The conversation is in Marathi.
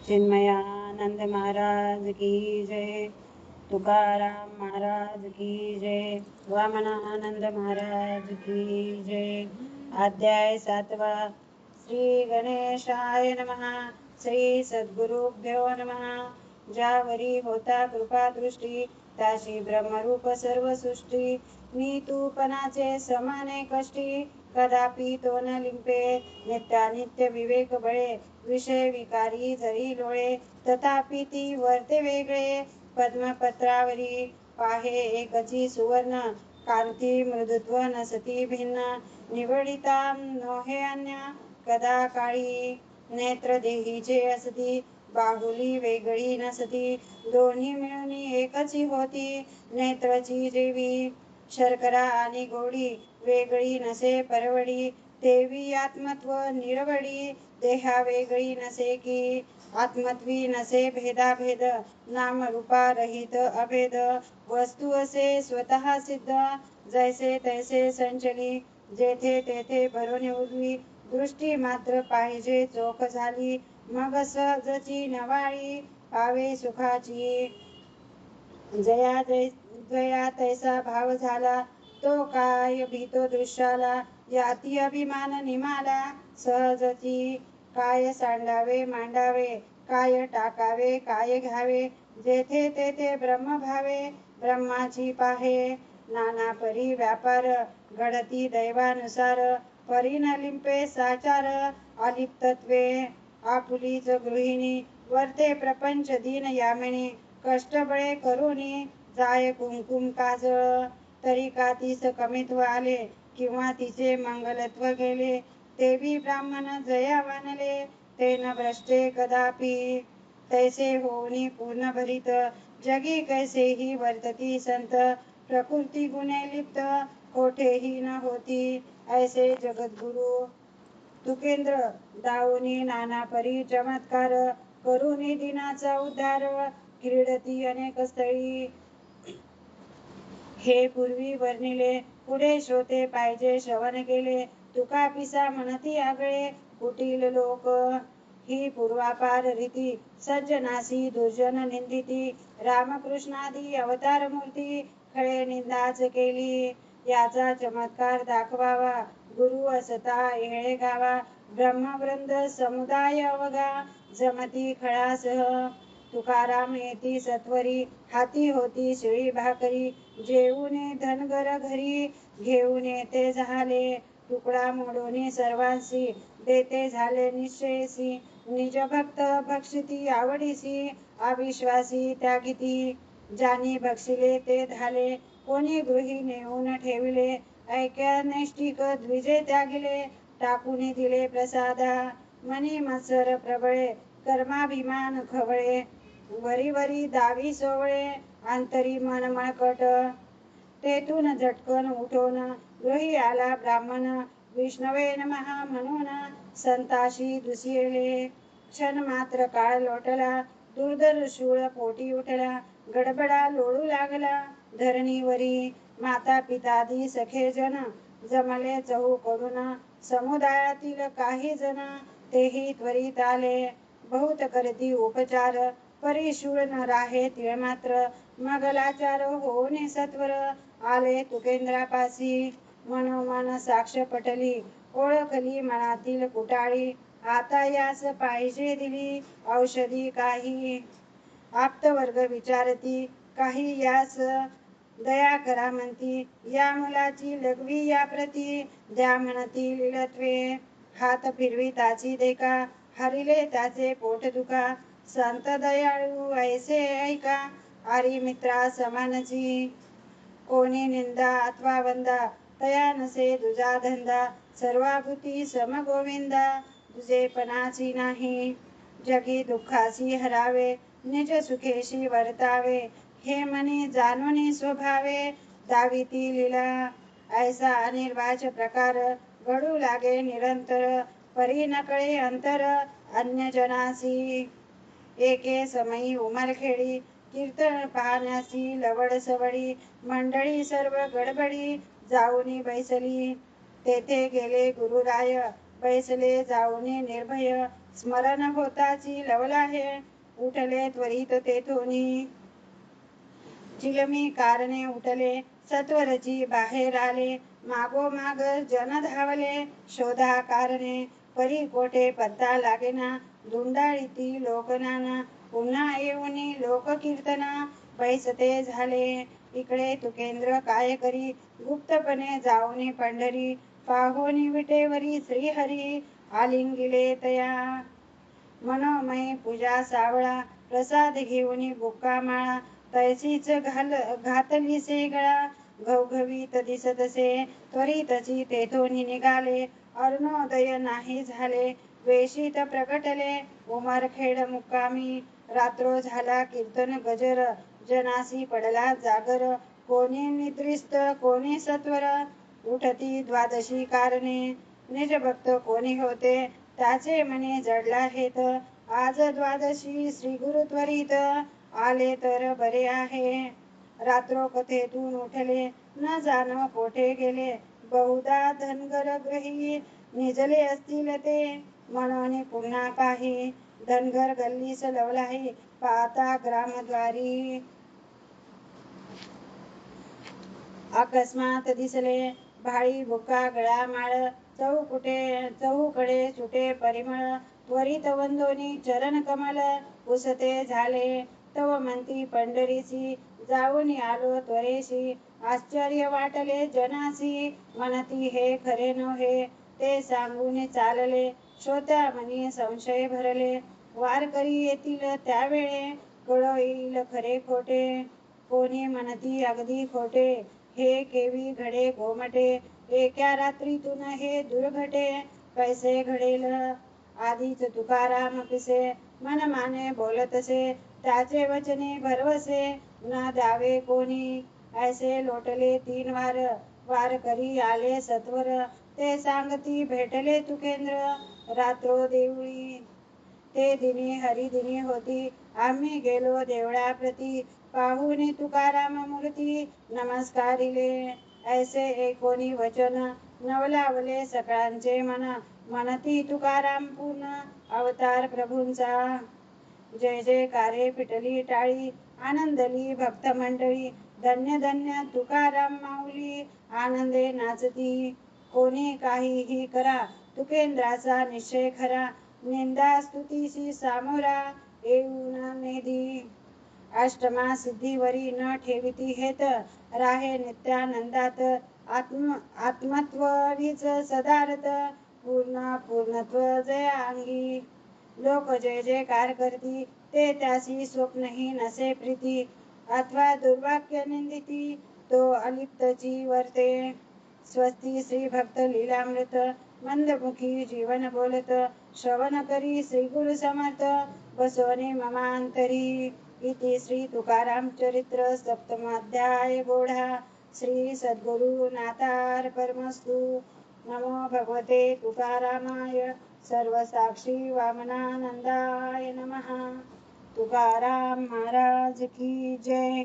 चिन्मयानंद महाराज की जय। तुकाराम महाराज की जय। वामनानंद महाराज की जय। अध्याय 7। श्री गणेशाय नमः। श्री सद्गुरुभ्यो नमः। ज्यावरी होता कृपा दृष्टी, ताशी ब्रह्मरूप सर्व सृष्टी। नीतूपणाचे समाने कष्टी, कदापि तो न लिंपे। नित्यानित्य विवेक बळे, विषय विकारी जरी लोळे। तथापि ती वर्ते वेगळे, पद्मपत्रावरी पाहे एकची सुवर्ण। कांती मृदुत्व नसती भिन्न, निवडिता नोहे अन्य। कदा काळी नेत्र देहीचे असती, बाहुली वेगळी नसती। दोन्ही मिळून एकची होती, नेत्रची जेवी शर्करा आणि गोडी। वेगळी नसे परवडी, देवी आत्मत्व निरवडी। देहा वेगळी नसे की, आत्मत्वी नसे भेदाभेद। नामरूपा रहित अभेद, वस्तू असे स्वतः सिद्ध। जैसे तैसे संचली, जेथे तेथे भरून उजवी। दृष्टी मात्र पाहिजे चोख झाली, मग सहजची नवाळी पावे सुखाची। जया तैसा भाव झाला, तो काय भीतो दृश्याला। याती अभिमान निमाला, सहजची काय सांडावे मांडावे। काय टाकावे काय घ्यावे, जेथे तेथे ब्रह्म भावे। ब्रह्माची पाहे नाना परी व्यापार, घडती दैवानुसार। परी न लिंपे साचार, अलिप्तत्वे आपुलीच गृहिणी। वर्ते प्रपंच दीन यामिनी, कष्टबळे करुणी। जाय कुंकुम काजळ, तरी का तीस कमीत्व आले। किंवा तिचे मंगलत्व गेले, देवी ब्राह्मण जया वानले। ते न भ्रष्टे कदापि, तैसे होऊनी पूर्ण भरित। जगी कैसेही वर्तती संत, प्रकृती गुणे लिप्त। कोठेही न होती ऐसे जगद्गुरु। तुकेंद्र दाऊनी नाना परी चमत्कार, करुणी दिनाचा उद्धार। क्रीडती अनेक स्थळी, हे पूर्वी वर्णिले। पुढे श्रोते पाहिजे श्रवण केले, तुका पिसा म्हणती आगळे। कुटील लोक ही पूर्वापार रीती, सज्जनासी दुर्जन निंदिती। रामकृष्णादी अवतार मूर्ती, खळे निंदाच केली। याचा चमत्कार दाखवावा, गुरु असता येळे गावा। ब्रह्मवृंद समुदाय अवघा, जमती खळासह। तुकाराम येती सत्वरी, हाती होती शिळी भाकरी। जेवून धनगर घरी, घेऊन येते झाले। तुकडा मोडून सर्वांसी, देते झाले निश्चयसी। निज भक्त भक्षिती आवडीसी, अविश्वासी त्यागिती। ज्यानी भक्षिले ते झाले, कोणी गृही नेऊन ठेविले। ऐक्या नैष्टिक द्विजे त्यागिले, टाकून दिले प्रसादा। मनी मत्सर प्रबळे, कर्माभिमान खवळे। वरी वरी दावी सोवळे, अंतरी मन मळकट। तेथून झटकन उठून गृही आला ब्राह्मण। विष्णवे नमः म्हणून संताशी दुसिले। क्षण मात्र काळ लोटला, दुर्धर शूळ पोटी उठला। गडबडा लोळू लागला धरणीवरी, माता पितादी सखे जन। जमले चहूकडून समुदायातील काही जण, तेही त्वरित आले। बहुत करती उपचार, परी शूळ न राहे तिळ मात्र। मग लाचार होऊन सत्वर, आले तुकेंद्रापासी। मनोमन साक्ष पटली, ओळखली मनातील कुटाळी। आता यास पाहिजे दिली औषधी काही। आप्तवर्ग विचारती, काही यास दया करा म्हणती। या मुलाची लघवी या प्रती, द्या म्हणती लीलत्वे। हात फिरवी ताची देखा, हरिले त्याचे पोट दुखा। संत दयाळू ऐसे ऐका, आरी मित्रा समानची। कोणी निंदा अथवा वंदा, तया नसे तुझा धंदा। सर्वाभूती सम गोविंदा, तुझेपणाची नाही। जगी दुःखासी हरावे, निज सुखेशी वर्तावे। हे मनी जाणून स्वभावे, दाविती लीला। ऐसा अनिर्वाच प्रकार, घडू लागे निरंतर। परी नकळे अंतर, अन्यजनासी। एके समयी उमरखेडी, कीर्तन पाहण्यासी लवड सवडी। मंडळी सर्व गडबडी, जाऊनी बैसली। तेथे गेले गुरुराय, बैसले जाऊनी निर्भय। स्मरण होताची लवलाहे उठले त्वरित तेथोनी चिलमी कारणे उठले सत्वरची बाहेर आले मागोमाग जन धावले शोधा कारणे परी कोठे पत्ता लागेना धुंडाळीती लोकनाना पुन्हा येऊनी लोककीर्तना पैसते झाले इकडे तुकेंद्र काय करी गुप्तपणे जाऊनी पंढरी पाहोनी विटेवरी श्रीहरी आलिंगिले तया मनोमयी पूजा सावळा प्रसाद घेऊनी बुक्का माळा तैसीच घातलीसे गळा घवघवीत दिसतसे त्वरितची तेथोनी निघाले अरुणोदय नाही झाले वेशीत प्रगटले उमरखेड मुक्कामी रात्रो झाला कीर्तन गजर जनासी पडला जागर कोणी निद्रिस्त कोणी सत्वर उठती द्वादशी कारणे निजभक्त कोणी होते त्याचे मने जडला हेत आज द्वादशी श्री गुरु त्वरित आले तर बरे आहे रात्रो कथेतून उठले न जाणो कोठे गेले बहुधा धनगर ग्रही निजले असतील ते म्हणून पुन्हा पाही धनगर गल्लीस लवलाही पाहता ग्रामद्वारी अकस्मात दिसले भाळी बुका गळा माळ चहूकडे सुटे परिमळ त्वरित वंदोनी चरण कमल पुसते झाले तव म्हणती पंढरीसी जाऊन आलो त्वरेशी आश्चर्य वाटले जनासी म्हणती हे खरे नव्हे ते सांगून चालले श्रोत्या मनी संशय भरले वारकरी येतील त्यावेळे कळो येईल खरे खोटे कोणी म्हणती अगदी खोटे हे केवी घडे गोमटे एका रात्रीतून हे दुर्घटे कैसे घडेल आधीच तुकाराम पिसे मनमाने बोलतसे त्याचे वचने भरवसे न द्यावे कोणी ऐसे लोटले 3 वार वारकरी आले सत्वर ते सांगती भेटले तुकेंद्र रात्रो देवळी ते दिनी हरिदिनी होती आम्ही गेलो देवळाप्रती पाहुनी तुकाराम मूर्ती नमस्कारिले ऐसे एकोणी वचन नवलावले सकाळचे मन म्हणती तुकाराम पूर्ण अवतार प्रभूंचा जय जयकारे पिटली टाळी आनंदली भक्त मंडळी धन्य धन्य तुकाराम माऊली आनंदे नाचती कोणी काहीही करा तुकेंद्राचा निश्चय खरा निंदा स्तुतीशी सामोरा येऊन नेदी अष्टमा सिद्धीवरी न ठेविती हेत राहे नित्यानंदात आत्मत्वरीच सदारत पूर्णत्व जया अंगी लोक जय जयकार करती ते त्यासी स्वप्नही नसे प्रीती अथवा दुर्वाक्य निंदिती तो अलिप्तची वर्ते स्वस्ती श्री भक्त लीलामृत मंदमुखी जीवन बोलत श्रवण करी श्री गुरु समर्थ बसवणे ममांतरी इति श्री तुकाराम चरित्र सप्तमाध्याय गोढा श्री सद्गुरु नाथार परमस्तु नमो भगवते तुकारामाय सर्वसाक्षी वामनानंदाय नमः तुकाराम महाराज की जय।